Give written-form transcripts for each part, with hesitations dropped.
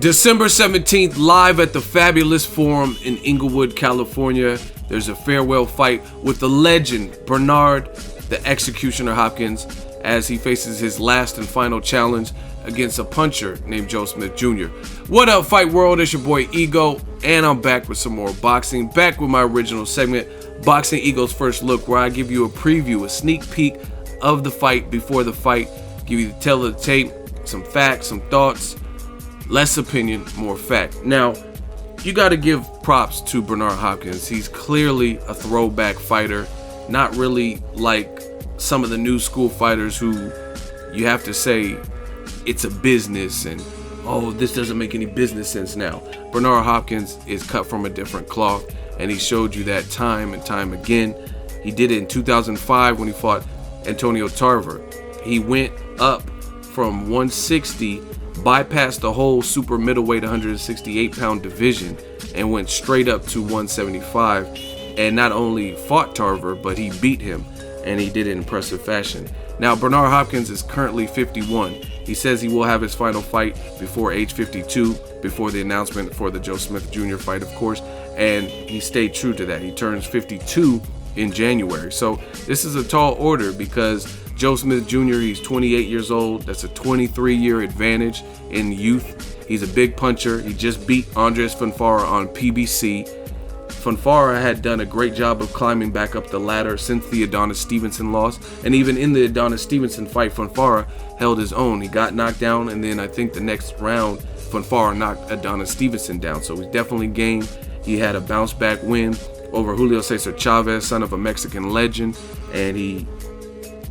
December 17th, live at the Fabulous Forum in Inglewood, California. There's a farewell fight with the legend Bernard, the Executioner Hopkins, as he faces his last and final challenge against a puncher named Joe Smith Jr. What up, Fight World? It's your boy Ego, and I'm back with some more boxing. Back with my original segment, Boxing Ego's First Look, where I give you a preview, a sneak peek of the fight before the fight, give you the tale of the tape, some facts, some thoughts, less opinion, more fact. Now, you got to give props to Bernard Hopkins. He's clearly a throwback fighter, not really like some of the new school fighters who you have to say it's a business and, oh, this doesn't make any business sense now. Bernard Hopkins is cut from a different cloth, and he showed you that time and time again. He did it in 2005 when he fought Antonio Tarver. He went up from 160, bypassed the whole super middleweight 168-pound division, and went straight up to 175, and not only fought Tarver, but he beat him, and he did it in impressive fashion. Now, Bernard Hopkins is currently 51. He says he will have his final fight before age 52, before the announcement for the Joe Smith Jr. fight, of course, and he stayed true to that. He turns 52 in January. So this is a tall order because Joe Smith Jr., he's 28 years old. That's a 23-year advantage in youth. He's a big puncher. He just beat Andres Fonfara on PBC. Fonfara had done a great job of climbing back up the ladder since the Adonis Stevenson loss. And even in the Adonis Stevenson fight, Fonfara held his own. He got knocked down, and then I think the next round, Fonfara knocked Adonis Stevenson down. So he's definitely game. He had a bounce-back win over Julio Cesar Chavez, son of a Mexican legend, and he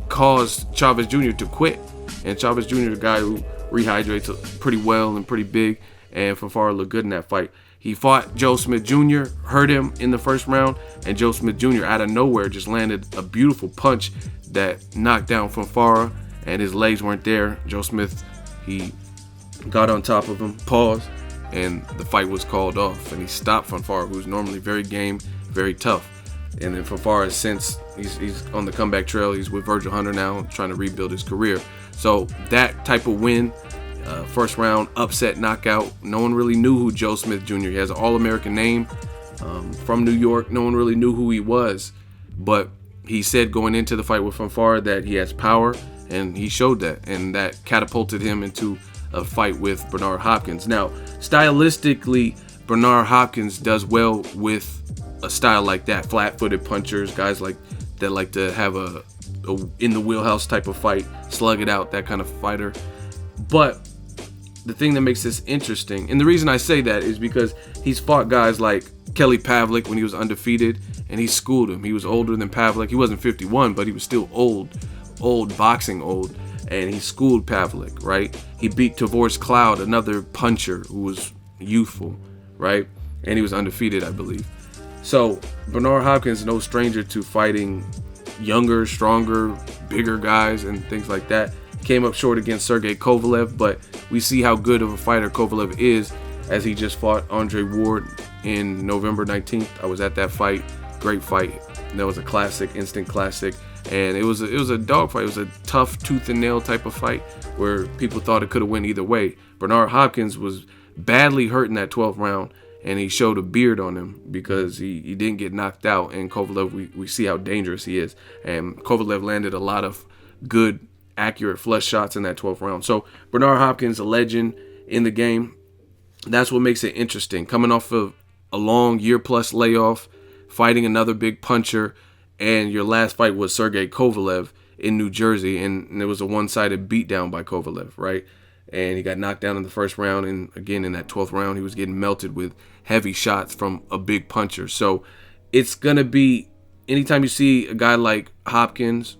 caused Chavez Jr. to quit. And Chavez Jr., the guy who rehydrates pretty well and pretty big, and Fonfara looked good in that fight. He fought Joe Smith Jr., hurt him in the first round, and Joe Smith Jr. out of nowhere just landed a beautiful punch that knocked down Fonfara, and his legs weren't there. Joe Smith, he got on top of him, paused, and the fight was called off, and he stopped Fonfara, who's normally very game, very tough. And then Fonfara, since he's on the comeback trail, he's with Virgil Hunter now, trying to rebuild his career. So that type of win, first round upset knockout. No one really knew who Joe Smith Jr. He has an All-American name from New York. No one really knew who he was, but he said going into the fight with Fonfara that he has power, and he showed that, and that catapulted him into a fight with Bernard Hopkins. Now, stylistically, Bernard Hopkins does well with a style like that, flat-footed punchers, guys like that like to have a in the wheelhouse type of fight, slug it out, that kind of fighter. But the thing that makes this interesting, and the reason I say that is because he's fought guys like Kelly Pavlik when he was undefeated, and he schooled him. He was older than Pavlik. He wasn't 51, but he was still old, boxing old, and he schooled Pavlik, right? He beat Tavoris Cloud, another puncher who was youthful, right? And he was undefeated, I believe. So Bernard Hopkins is no stranger to fighting younger, stronger, bigger guys and things like that. Came up short against Sergey Kovalev, but we see how good of a fighter Kovalev is as he just fought Andre Ward in November 19th. I was at that fight. Great fight. That was a classic, instant classic. And it was a dog fight. It was a tough tooth and nail type of fight where people thought it could have went either way. Bernard Hopkins was badly hurt in that 12th round, and he showed a beard on him because he didn't get knocked out. And Kovalev, we see how dangerous he is. And Kovalev landed a lot of good, accurate flush shots in that 12th round. So Bernard Hopkins, a legend in the game. That's what makes it interesting. Coming off of a long year-plus layoff, fighting another big puncher, and your last fight was Sergey Kovalev in New Jersey, and it was a one-sided beatdown by Kovalev, right? And he got knocked down in the first round, and again in that 12th round, he was getting melted with heavy shots from a big puncher. So it's going to be, anytime you see a guy like Hopkins,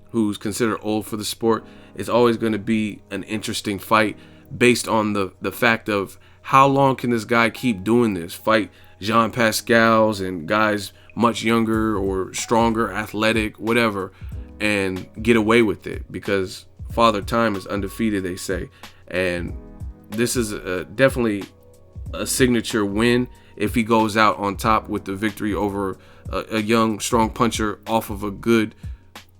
who's considered old for the sport, it's always going to be an interesting fight based on the fact of how long can this guy keep doing this, fight Jean Pascals and guys much younger or stronger, athletic, whatever, and get away with it, because Father Time is undefeated, they say. And this is definitely a signature win if he goes out on top with the victory over a young, strong puncher off of a good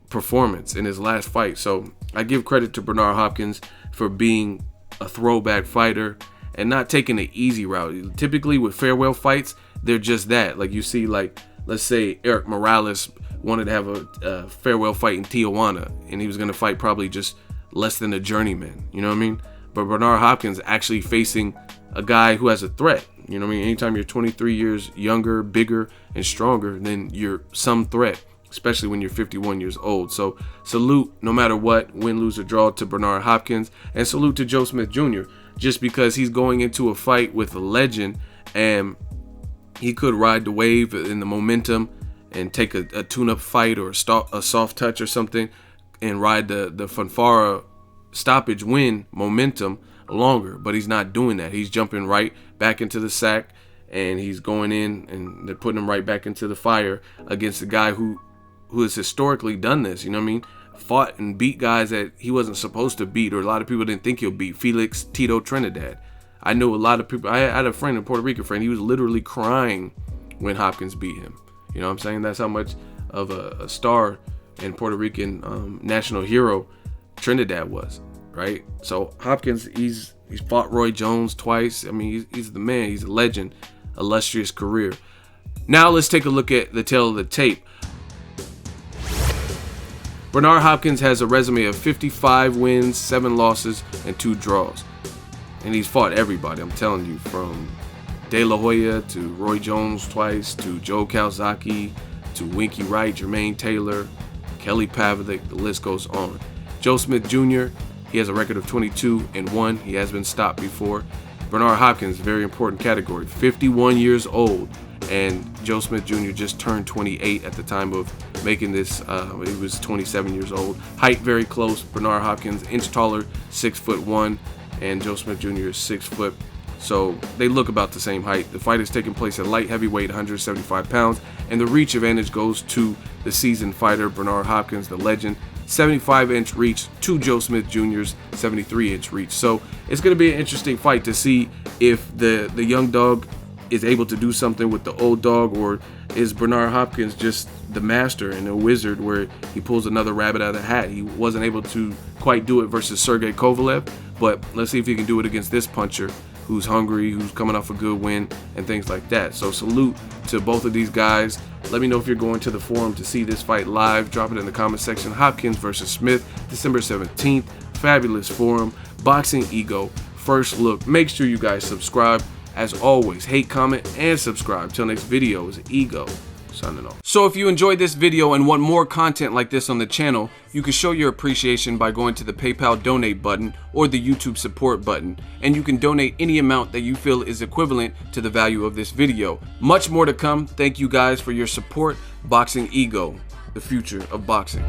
performance in his last fight. So I give credit to Bernard Hopkins for being a throwback fighter and not taking the easy route. Typically with farewell fights, they're just that. Like you see, like, let's say Eric Morales wanted to have a farewell fight in Tijuana, and he was going to fight probably just less than a journeyman, you know what I mean? But Bernard Hopkins actually facing a guy who has a threat, you know what I mean? Anytime you're 23 years younger, bigger, and stronger, then you're some threat, especially when you're 51 years old. So salute, no matter what, win, lose, or draw, to Bernard Hopkins, and salute to Joe Smith Jr., just because he's going into a fight with a legend, and he could ride the wave in the momentum and take a tune-up fight or a soft touch or something and ride the fanfare stoppage win momentum longer. But he's not doing that. He's jumping right back into the sack, and he's going in, and they're putting him right back into the fire against a guy who has historically done this, you know what I mean? Fought and beat guys that he wasn't supposed to beat, or a lot of people didn't think he'll beat. Felix Tito Trinidad. I know a lot of people. I had a friend, a Puerto Rican friend. He was literally crying when Hopkins beat him. You know what I'm saying? That's how much of a star and Puerto Rican national hero Trinidad was, right? So Hopkins, he's fought Roy Jones twice. I mean, he's the man. He's a legend, illustrious career. Now let's take a look at the tail of the tape. Bernard Hopkins has a resume of 55 wins, 7 losses, and 2 draws. And he's fought everybody, I'm telling you, from De La Hoya to Roy Jones twice, to Joe Calzaghe, to Winky Wright, Jermaine Taylor, Kelly Pavlik, the list goes on. Joe Smith Jr., he has a record of 22-1. He has been stopped before. Bernard Hopkins, very important category, 51 years old. And Joe Smith Jr. just turned 28 at the time of making this. He was 27 years old. Height very close. Bernard Hopkins, inch taller, 6'1", and Joe Smith Jr. is 6 foot. So they look about the same height. The fight is taking place at light heavyweight, 175 pounds, and the reach advantage goes to the seasoned fighter, Bernard Hopkins, the legend. 75-inch reach to Joe Smith Jr.'s 73-inch reach. So it's going to be an interesting fight to see if the young dog is able to do something with the old dog, or is Bernard Hopkins just the master and a wizard where he pulls another rabbit out of the hat. He wasn't able to quite do it versus Sergey Kovalev, but let's see if he can do it against this puncher who's hungry, who's coming off a good win, and things like that. So salute to both of these guys. Let me know if you're going to the forum to see this fight live. Drop it in the comment section. Hopkins versus Smith, December 17th. Fabulous forum. Boxingego, first look. Make sure you guys subscribe. As always, hate, comment, and subscribe. Till next video, is Ego signing off. So if you enjoyed this video and want more content like this on the channel, you can show your appreciation by going to the PayPal donate button or the YouTube support button, and you can donate any amount that you feel is equivalent to the value of this video. Much more to come. Thank you guys for your support. Boxingego, the future of boxing.